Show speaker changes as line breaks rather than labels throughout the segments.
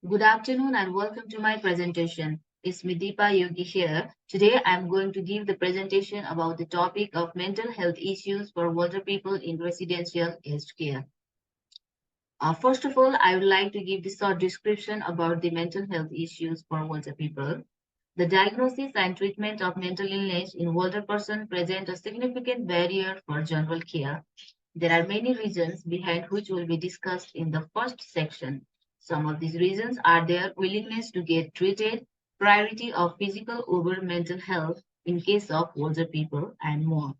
Good afternoon and welcome to my presentation. It's me Deepa Yogi here. Today I'm going to give the presentation about the topic of mental health issues for older people in residential aged care. First of all, I would like to give the short description about the mental health issues for older people. The diagnosis and treatment of mental illness in older person present a significant barrier for general care. There are many reasons behind which will be discussed in the first section. Some of these reasons are their willingness to get treated, priority of physical over mental health in case of older people, and more.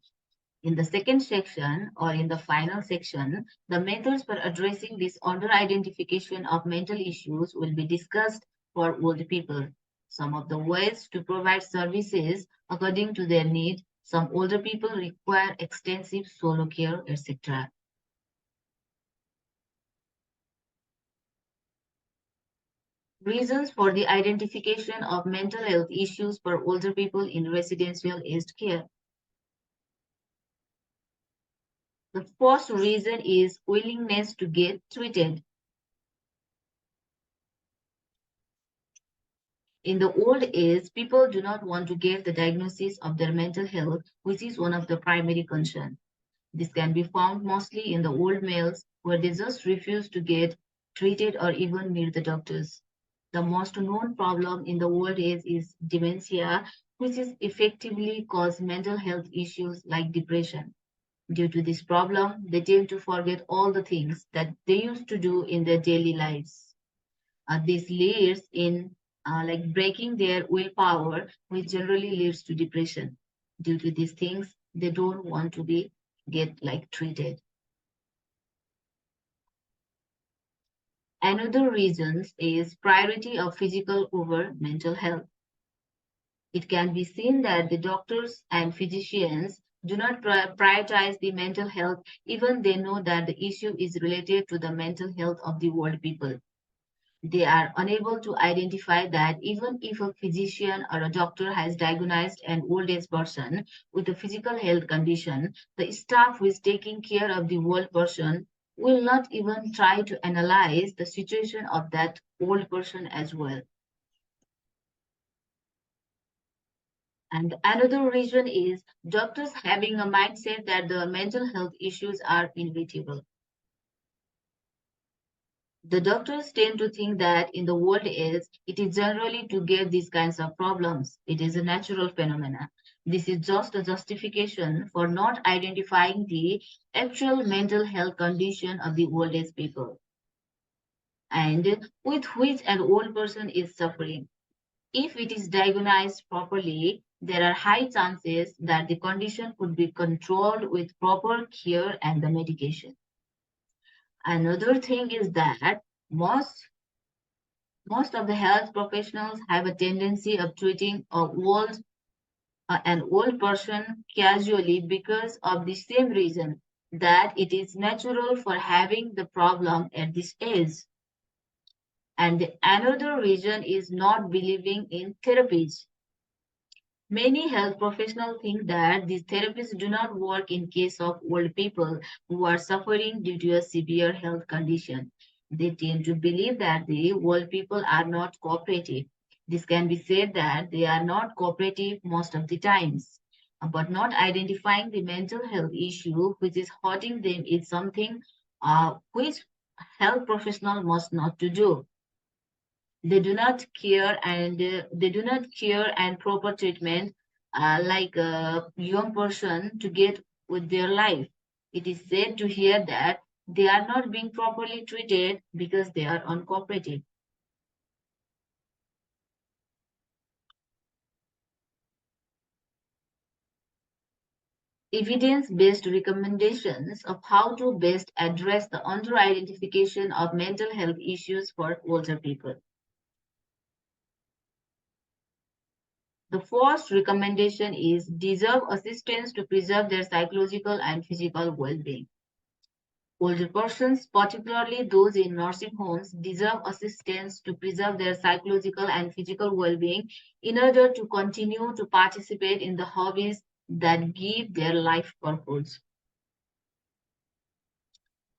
In the second section or in the final section, the methods for addressing this under-identification of mental issues will be discussed for old people. Some of the ways to provide services according to their need. Some older people require extensive solo care, etc. Reasons for the identification of mental health issues for older people in residential aged care. The first reason is willingness to get treated. In the old age, people do not want to get the diagnosis of their mental health, which is one of the primary concerns. This can be found mostly in the old males, where they just refuse to get treated or even meet the doctors. The most known problem in the old age is dementia, which is effectively cause mental health issues like depression. Due to this problem, they tend to forget all the things that they used to do in their daily lives. This leads in like breaking their willpower, which generally leads to depression. Due to these things, they don't want to be get like treated. Another reason is priority of physical over mental health. It can be seen that the doctors and physicians do not prioritize the mental health, even they know that the issue is related to the mental health of the world people. They are unable to identify that even if a physician or a doctor has diagnosed an old age person with a physical health condition, the staff who is taking care of the old person will not even try to analyze the situation of that old person as well. And another reason is doctors having a mindset that the mental health issues are inevitable. The doctors tend to think that in the world is it is generally to get these kinds of problems. It is a natural phenomenon. This is just a justification for not identifying the actual mental health condition of the old age people and with which an old person is suffering. If it is diagnosed properly, there are high chances that the condition could be controlled with proper care and the medication. Another thing is that most of the health professionals have a tendency of treating an old person casually because of the same reason that it is natural for having the problem at this age. And another reason is not believing in therapies. Many health professionals think that these therapies do not work in case of old people who are suffering due to a severe health condition. They tend to believe that the old people are not cooperative. This can be said that they are not cooperative most of the times, but not identifying the mental health issue which is hurting them is something which health professional must not to do. They do not care and proper treatment like a young person to get with their life. It is sad to hear that they are not being properly treated because they are uncooperative. Evidence-based recommendations of how to best address the under-identification of mental health issues for older people. The first recommendation is deserve assistance to preserve their psychological and physical well-being. Older persons, particularly those in nursing homes, deserve assistance to preserve their psychological and physical well-being in order to continue to participate in the hobbies that give their life purpose.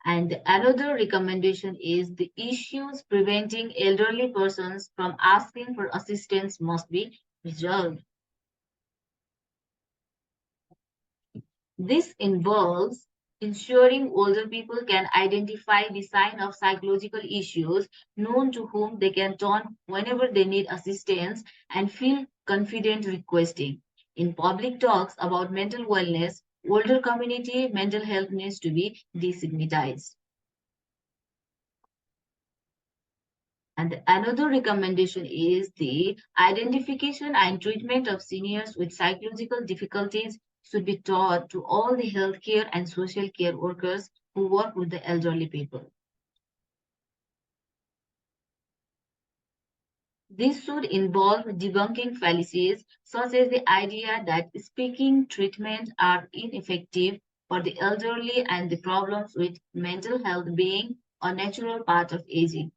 And another recommendation is the issues preventing elderly persons from asking for assistance must be resolved. This involves ensuring older people can identify the sign of psychological issues known to whom they can turn whenever they need assistance and feel confident requesting. In public talks about mental wellness, older community mental health needs to be destigmatized. And another recommendation is the identification and treatment of seniors with psychological difficulties should be taught to all the healthcare and social care workers who work with the elderly people. This should involve debunking fallacies such as the idea that speaking treatments are ineffective for the elderly and the problems with mental health being a natural part of aging.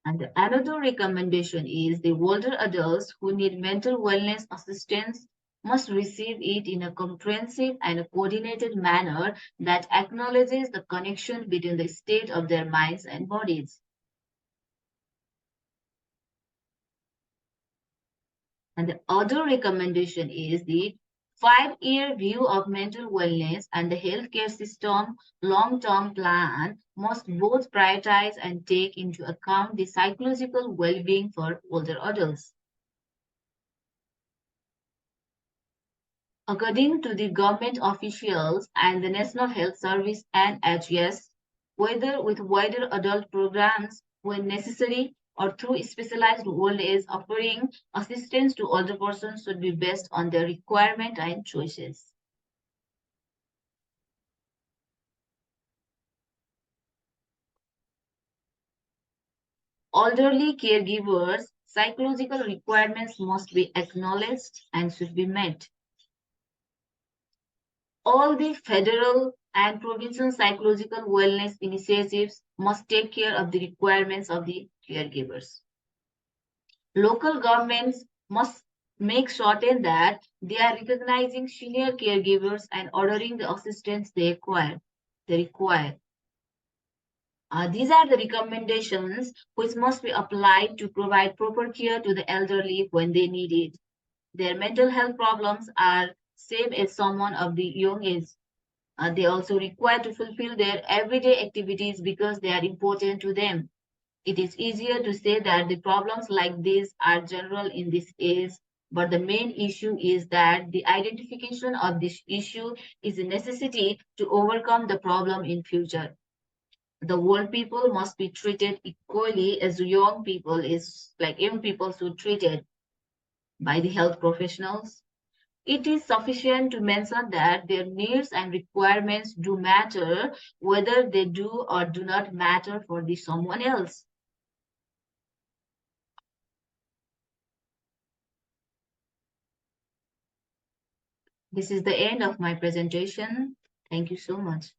And another recommendation is the older adults who need mental wellness assistance must receive it in a comprehensive and a coordinated manner that acknowledges the connection between the state of their minds and bodies. And the other recommendation is the 5-year view of mental wellness and the healthcare system long-term plan must both prioritize and take into account the psychological well-being for older adults. According to the government officials and the National Health Service and NHS, whether with wider adult programs when necessary or through specialized old age offering assistance to older persons should be based on their requirement and choices. Elderly caregivers' psychological requirements must be acknowledged and should be met. All the federal and provincial psychological wellness initiatives must take care of the requirements of the caregivers. Local governments must make certain that they are recognizing senior caregivers and ordering the assistance they require. These are the recommendations which must be applied to provide proper care to the elderly when they need it. Their mental health problems are same as someone of the young age. They also require to fulfill their everyday activities because they are important to them. It is easier to say that the problems like these are general in this age, but the main issue is that the identification of this issue is a necessity to overcome the problem in future. The old people must be treated equally as young people should treated by the health professionals. It is sufficient to mention that their needs and requirements do matter, whether they do or do not matter for the someone else. This is the end of my presentation. Thank you so much.